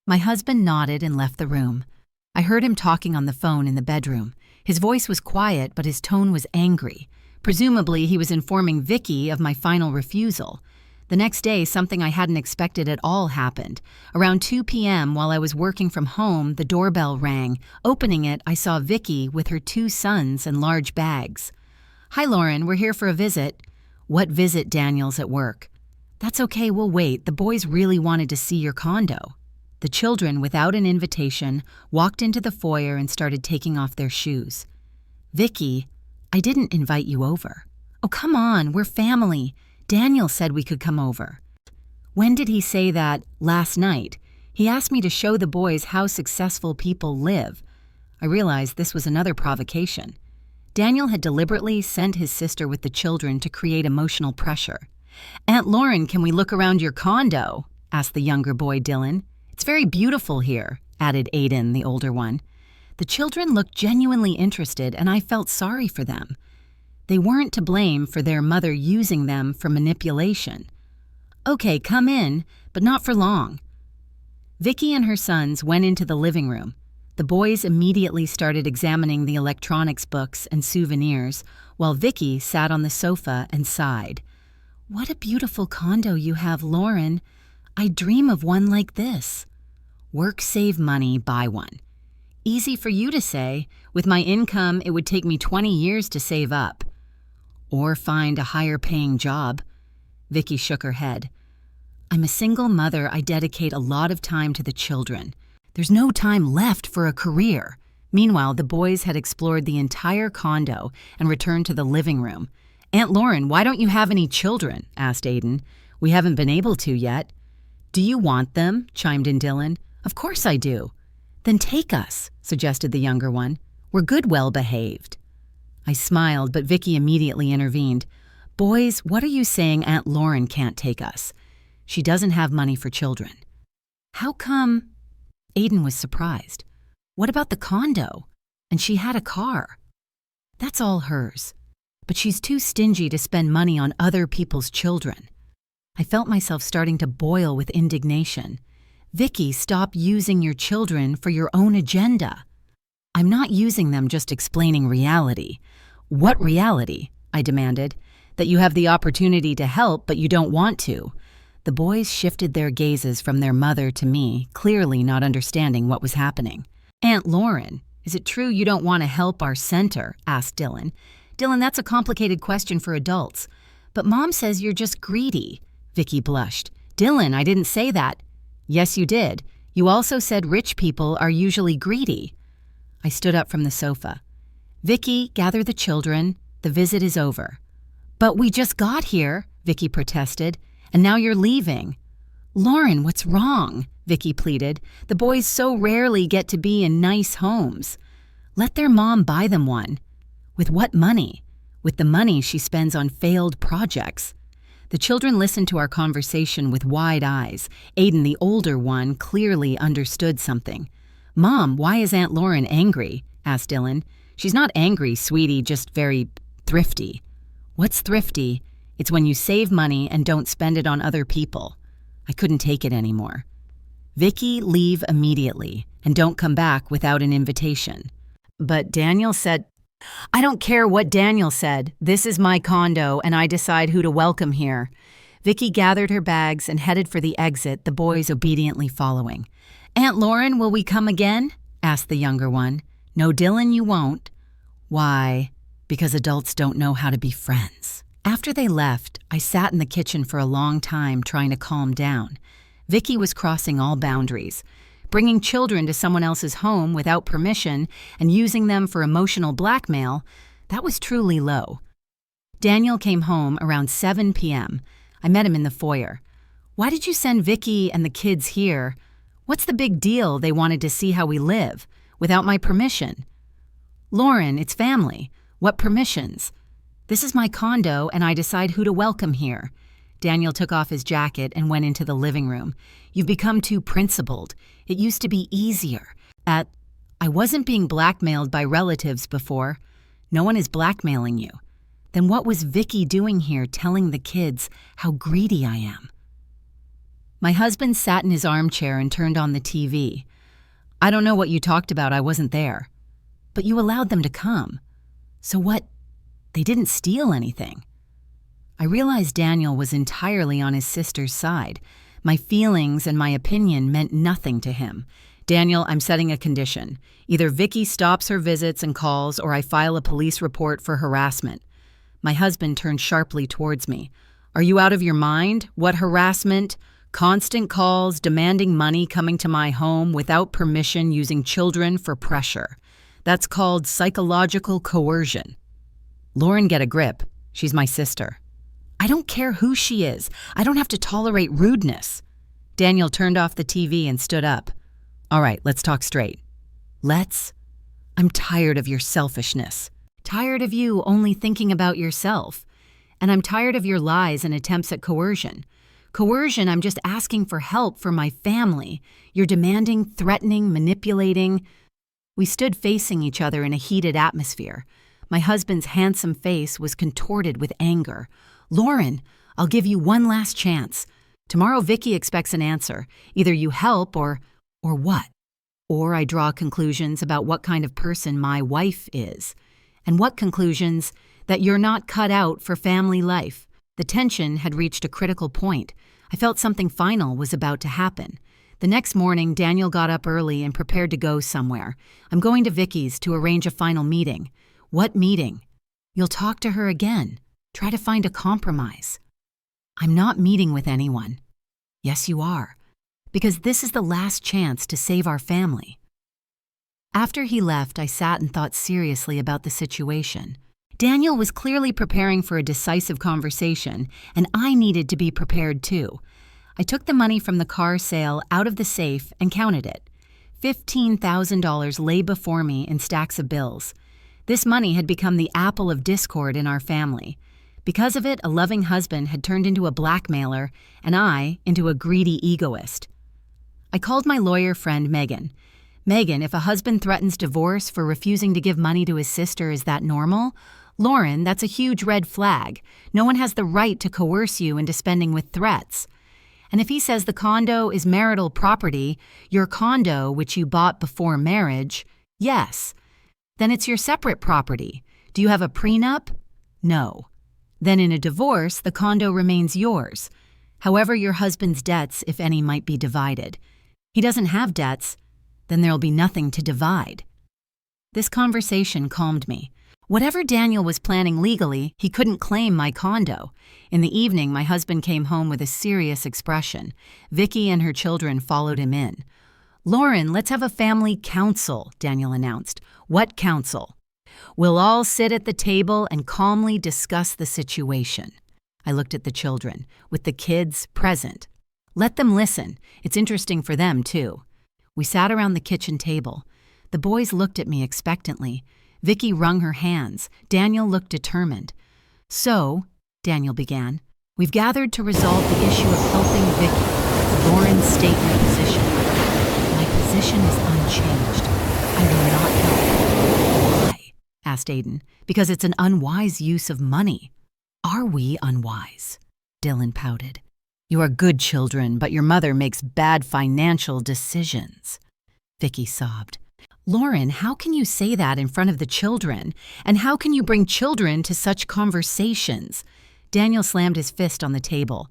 My husband nodded and left the room. I heard him talking on the phone in the bedroom. His voice was quiet, but his tone was angry. Presumably, he was informing Vicky of my final refusal. The next day, something I hadn't expected at all happened. Around 2 p.m., while I was working from home, the doorbell rang. Opening it, I saw Vicky with her 2 sons and large bags. Hi, Lauren, we're here for a visit. What visit? Daniel's at work. That's okay, we'll wait. The boys really wanted to see your condo. The children, without an invitation, walked into the foyer and started taking off their shoes. Vicky, I didn't invite you over. Oh, come on, we're family. Daniel said we could come over. When did he say that? Last night. He asked me to show the boys how successful people live. I realized this was another provocation. Daniel had deliberately sent his sister with the children to create emotional pressure. Aunt Lauren, can we look around your condo? Asked the younger boy, Dylan. It's very beautiful here, added Aiden, the older one. The children looked genuinely interested, and I felt sorry for them. They weren't to blame for their mother using them for manipulation. Okay, come in, but not for long. Vicky and her sons went into the living room. The boys immediately started examining the electronics books and souvenirs, while Vicky sat on the sofa and sighed. What a beautiful condo you have, Lauren. I dream of one like this. Work, save money, buy one. Easy for you to say. With my income, it would take me 20 years to save up. Or find a higher-paying job. Vicky shook her head. I'm a single mother. I dedicate a lot of time to the children. There's no time left for a career. Meanwhile, the boys had explored the entire condo and returned to the living room. Aunt Lauren, why don't you have any children? Asked Aiden. We haven't been able to yet. Do you want them? Chimed in Dylan. Of course I do. Then take us, suggested the younger one. We're good, well-behaved. I smiled, but Vicky immediately intervened. Boys, what are you saying Aunt Lauren can't take us? She doesn't have money for children. How come? Aiden was surprised. What about the condo? And she had a car. That's all hers. But she's too stingy to spend money on other people's children. I felt myself starting to boil with indignation. Vicky, stop using your children for your own agenda. I'm not using them, just explaining reality. What reality? I demanded. That you have the opportunity to help, but you don't want to. The boys shifted their gazes from their mother to me, clearly not understanding what was happening. "Aunt Lauren, is it true you don't want to help our center?" asked Dylan. "Dylan, that's a complicated question for adults. But Mom says you're just greedy." Vicky blushed. "Dylan, I didn't say that." "Yes, you did. You also said rich people are usually greedy." I stood up from the sofa. "Vicky, gather the children. The visit is over." "But we just got here," Vicky protested, "and now you're leaving." "Lauren, what's wrong?" Vicky pleaded. "The boys so rarely get to be in nice homes. Let their mom buy them one." "With what money?" "With the money she spends on failed projects." The children listened to our conversation with wide eyes. Aiden, the older one, clearly understood something. "Mom, why is Aunt Lauren angry?" asked Dylan. "She's not angry, sweetie, just very thrifty." "What's thrifty?" "It's when you save money and don't spend it on other people." I couldn't take it anymore. "Vicky, leave immediately, and don't come back without an invitation." "But Daniel said—" "I don't care what Daniel said. This is my condo, and I decide who to welcome here." Vicky gathered her bags and headed for the exit, the boys obediently following. "Aunt Lauren, will we come again?" asked the younger one. "No, Dylan, you won't." "Why?" "Because adults don't know how to be friends." After they left, I sat in the kitchen for a long time trying to calm down. Vicky was crossing all boundaries. Bringing children to someone else's home without permission and using them for emotional blackmail, that was truly low. Daniel came home around 7 p.m. I met him in the foyer. "Why did you send Vicky and the kids here? What's the big deal they wanted to see how we live, without my permission?" "Lauren, it's family. What permissions?" "This is my condo, and I decide who to welcome here." Daniel took off his jacket and went into the living room. "You've become too principled. It used to be easier. I wasn't being blackmailed by relatives before. No one is blackmailing you. Then what was Vicky doing here telling the kids how greedy I am?" My husband sat in his armchair and turned on the TV. "I don't know what you talked about. I wasn't there." "But you allowed them to come. So what? They didn't steal anything." I realized Daniel was entirely on his sister's side. My feelings and my opinion meant nothing to him. "Daniel, I'm setting a condition. Either Vicky stops her visits and calls, or I file a police report for harassment." My husband turned sharply towards me. "Are you out of your mind? What harassment? Constant calls, demanding money, coming to my home without permission, using children for pressure. That's called psychological coercion." "Lauren, get a grip. She's my sister." "I don't care who she is. I don't have to tolerate rudeness." Daniel turned off the TV and stood up. "All right, let's talk straight." "Let's?" "I'm tired of your selfishness. Tired of you only thinking about yourself. And I'm tired of your lies and attempts at coercion. Coercion, I'm just asking for help for my family. You're demanding, threatening, manipulating." We stood facing each other in a heated atmosphere. My husband's handsome face was contorted with anger. "Lauren, I'll give you one last chance. Tomorrow Vicky expects an answer. Either you help or what? Or I draw conclusions about what kind of person my wife is. And what conclusions? That you're not cut out for family life." The tension had reached a critical point. I felt something final was about to happen. The next morning, Daniel got up early and prepared to go somewhere. "I'm going to Vicky's to arrange a final meeting." "What meeting?" "You'll talk to her again. Try to find a compromise." "I'm not meeting with anyone." "Yes, you are. Because this is the last chance to save our family." After he left, I sat and thought seriously about the situation. Daniel was clearly preparing for a decisive conversation, and I needed to be prepared too. I took the money from the car sale out of the safe and counted it. $15,000 lay before me in stacks of bills. This money had become the apple of discord in our family. Because of it, a loving husband had turned into a blackmailer, and I into a greedy egoist. I called my lawyer friend Megan. "Megan, if a husband threatens divorce for refusing to give money to his sister, is that normal?" "Lauren, that's a huge red flag. No one has the right to coerce you into spending with threats." "And if he says the condo is marital property, your condo, which you bought before marriage—" "Yes." "Then it's your separate property. Do you have a prenup?" "No." "Then in a divorce, the condo remains yours." However, your husband's debts, if any, might be divided. He doesn't have debts, then there'll be nothing to divide. This conversation calmed me. Whatever Daniel was planning legally, he couldn't claim my condo. In the evening, my husband came home with a serious expression. Vicky and her children followed him in. "Lauren, let's have a family council," Daniel announced. "What council?" "We'll all sit at the table and calmly discuss the situation." I looked at the children, with the kids present. "Let them listen. It's interesting for them, too." We sat around the kitchen table. The boys looked at me expectantly. Vicky wrung her hands. Daniel looked determined. "So," Daniel began, "we've gathered to resolve the issue of helping Vicky. Lauren, state your position." "My position is unchanged. I will not help." "Why?" asked Aiden. "Because it's an unwise use of money." "Are we unwise?" Dylan pouted. "You are good children, but your mother makes bad financial decisions." Vicky sobbed. "Lauren, how can you say that in front of the children? And how can you bring children to such conversations?" Daniel slammed his fist on the table.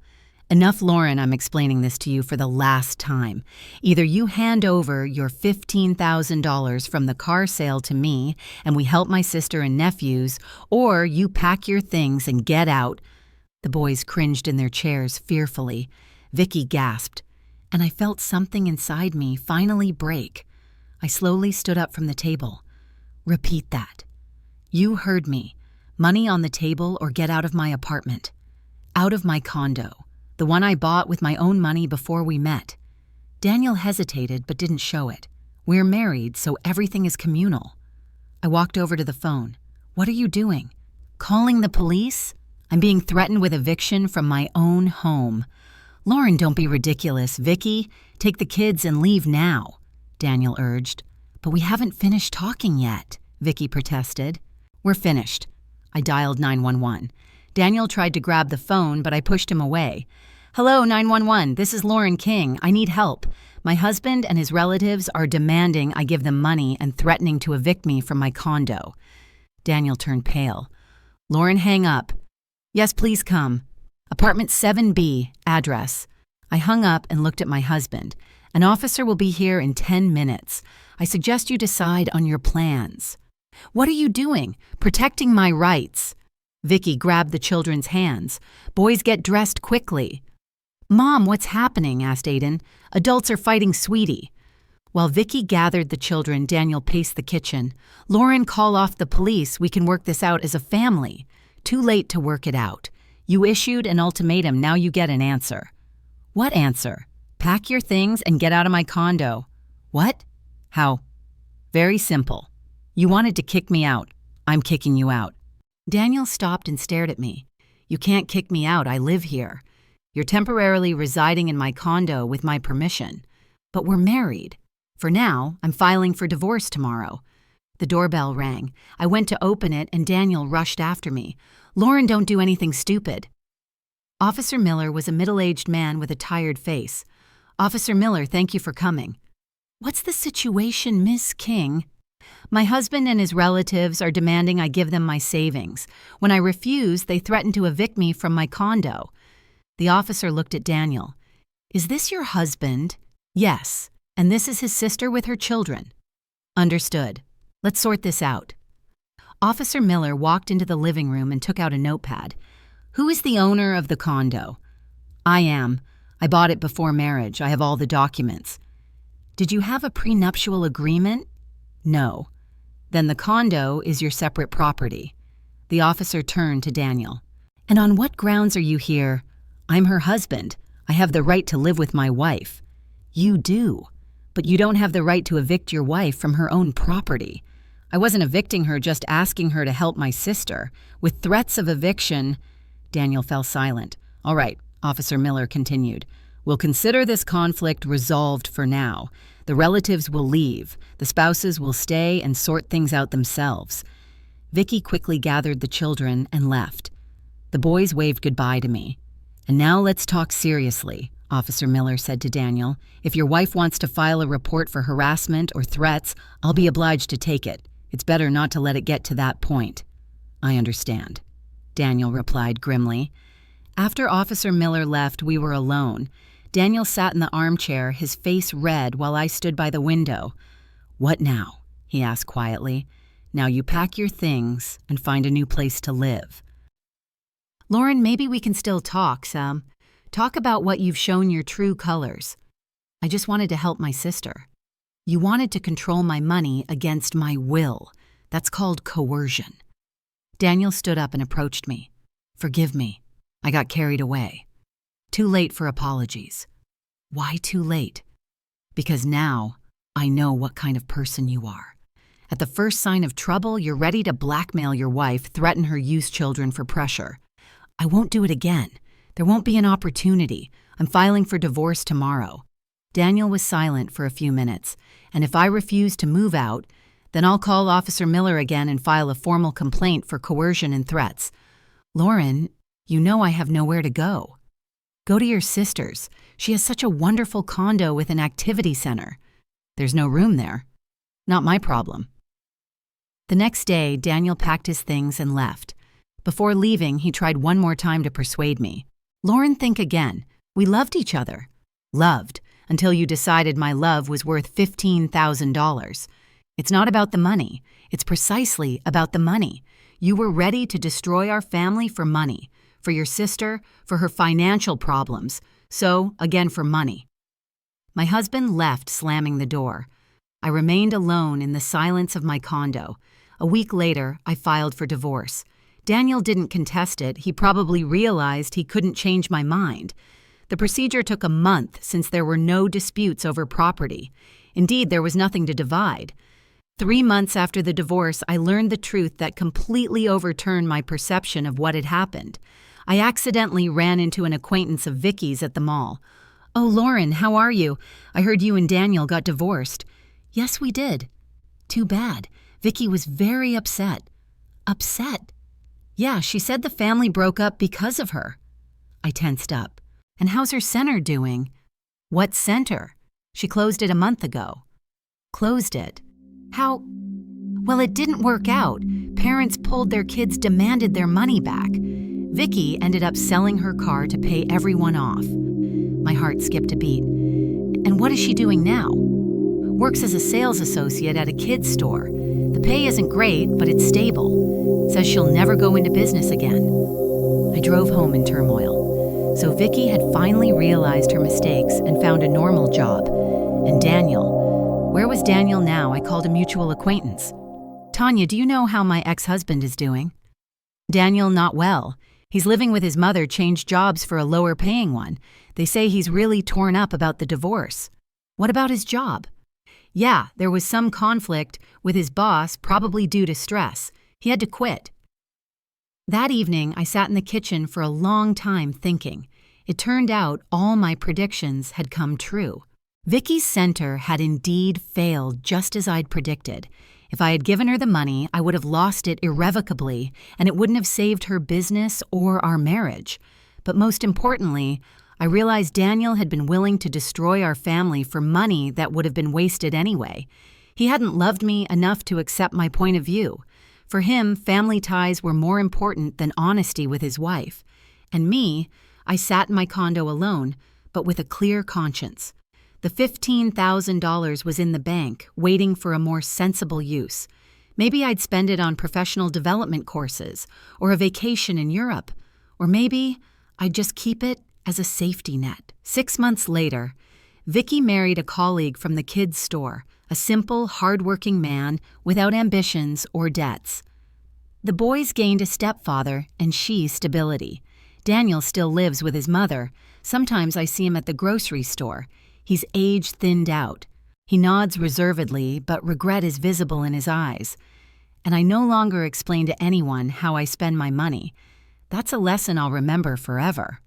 "Enough, Lauren, I'm explaining this to you for the last time. Either you hand over your $15,000 from the car sale to me and we help my sister and nephews, or you pack your things and get out." The boys cringed in their chairs fearfully. Vicky gasped, and I felt something inside me finally break. I slowly stood up from the table. "Repeat that." "You heard me. Money on the table or get out of my apartment. Out of my condo, the one I bought with my own money before we met." Daniel hesitated but didn't show it. "We're married, so everything is communal." I walked over to the phone. "What are you doing?" "Calling the police? I'm being threatened with eviction from my own home." "Lauren, don't be ridiculous. Vicky, take the kids and leave now," Daniel urged. "But we haven't finished talking yet," Vicky protested. "We're finished." I dialed 911. Daniel tried to grab the phone, but I pushed him away. "Hello, 911. This is Lauren King. I need help. My husband and his relatives are demanding I give them money and threatening to evict me from my condo." Daniel turned pale. "Lauren, hang up." "Yes, please come." "Apartment 7B, address." I hung up and looked at my husband. "An officer will be here in 10 minutes. I suggest you decide on your plans." "What are you doing? Protecting my rights." Vicky grabbed the children's hands. "Boys, get dressed quickly." "Mom, what's happening?" asked Aiden. "Adults are fighting Sweetie." While Vicky gathered the children, Daniel paced the kitchen. "Lauren, call off the police. We can work this out as a family." "Too late to work it out. You issued an ultimatum, now you get an answer." "What answer?" "Pack your things and get out of my condo." "What?" "How?" "Very simple. You wanted to kick me out. I'm kicking you out." Daniel stopped and stared at me. "You can't kick me out, I live here. You're temporarily residing in my condo with my permission. But we're married. For now, I'm filing for divorce tomorrow." The doorbell rang. I went to open it and Daniel rushed after me. "Lauren, don't do anything stupid." Officer Miller was a middle-aged man with a tired face. "Officer Miller, thank you for coming." "What's the situation, Miss King?" "My husband and his relatives are demanding I give them my savings. When I refuse, they threaten to evict me from my condo." The officer looked at Daniel. "Is this your husband?" "Yes, and this is his sister with her children." "Understood. Let's sort this out." Officer Miller walked into the living room and took out a notepad. "Who is the owner of the condo?" "I am. I bought it before marriage. I have all the documents." "Did you have a prenuptial agreement?" "No." "Then the condo is your separate property." The officer turned to Daniel. "And on what grounds are you here?" "I'm her husband. I have the right to live with my wife." "You do, but you don't have the right to evict your wife from her own property." "I wasn't evicting her, just asking her to help my sister. With threats of eviction—" Daniel fell silent. "All right," Officer Miller continued. "We'll consider this conflict resolved for now. The relatives will leave. The spouses will stay and sort things out themselves." Vicky quickly gathered the children and left. The boys waved goodbye to me. "And now let's talk seriously," Officer Miller said to Daniel. "If your wife wants to file a report for harassment or threats, I'll be obliged to take it. It's better not to let it get to that point." "I understand," Daniel replied grimly. After Officer Miller left, we were alone. Daniel sat in the armchair, his face red, while I stood by the window. "What now?" he asked quietly. "Now you pack your things and find a new place to live." "Lauren, maybe we can still talk, Sam. Talk about what you've shown your true colors." "I just wanted to help my sister." "You wanted to control my money against my will. That's called coercion." Daniel stood up and approached me. "Forgive me. I got carried away." "Too late for apologies." "Why too late?" "Because now I know what kind of person you are. At the first sign of trouble, you're ready to blackmail your wife, threaten her use children for pressure." "I won't do it again. There won't be an opportunity. I'm filing for divorce tomorrow." Daniel was silent for a few minutes, "And if I refuse to move out, then I'll call Officer Miller again and file a formal complaint for coercion and threats." "Lauren, you know I have nowhere to go." "Go to your sister's. She has such a wonderful condo with an activity center." "There's no room there." "Not my problem." The next day, Daniel packed his things and left. Before leaving, he tried one more time to persuade me. "Lauren, think again. We loved each other." "Loved, until you decided my love was worth $15,000. It's not about the money. It's precisely about the money. You were ready to destroy our family for money, for your sister, for her financial problems. So, again, for money." My husband left, slamming the door. I remained alone in the silence of my condo. A week later, I filed for divorce. Daniel didn't contest it. He probably realized he couldn't change my mind. The procedure took a month since there were no disputes over property. Indeed, there was nothing to divide. 3 months after the divorce, I learned the truth that completely overturned my perception of what had happened. I accidentally ran into an acquaintance of Vicky's at the mall. "Oh, Lauren, how are you? I heard you and Daniel got divorced." "Yes, we did." "Too bad. Vicky was very upset." "Upset?" "Yeah, she said the family broke up because of her." I tensed up. "And how's her center doing?" "What center? She closed it a month ago." "Closed it? How?" "Well, it didn't work out. Parents pulled their kids, demanded their money back. Vicky ended up selling her car to pay everyone off." My heart skipped a beat. "And what is she doing now?" "Works as a sales associate at a kids' store. The pay isn't great, but it's stable. Says she'll never go into business again." I drove home in turmoil. So Vicky had finally realized her mistakes and found a normal job. And Daniel, where was Daniel now? I called a mutual acquaintance. "Tanya, do you know how my ex-husband is doing?" "Daniel, not well. He's living with his mother, changed jobs for a lower-paying one. They say he's really torn up about the divorce." "What about his job?" "Yeah, there was some conflict with his boss, probably due to stress. He had to quit." That evening, I sat in the kitchen for a long time thinking. It turned out all my predictions had come true. Vicky's center had indeed failed just as I'd predicted. If I had given her the money, I would have lost it irrevocably, and it wouldn't have saved her business or our marriage. But most importantly, I realized Daniel had been willing to destroy our family for money that would have been wasted anyway. He hadn't loved me enough to accept my point of view. For him, family ties were more important than honesty with his wife. And me, I sat in my condo alone, but with a clear conscience. The $15,000 was in the bank, waiting for a more sensible use. Maybe I'd spend it on professional development courses, or a vacation in Europe. Or maybe I'd just keep it as a safety net. 6 months later, Vicky married a colleague from the kids' store, a simple, hard-working man without ambitions or debts. The boys gained a stepfather and she stability. Daniel still lives with his mother. Sometimes I see him at the grocery store. He's age-thinned out. He nods reservedly, but regret is visible in his eyes. And I no longer explain to anyone how I spend my money. That's a lesson I'll remember forever.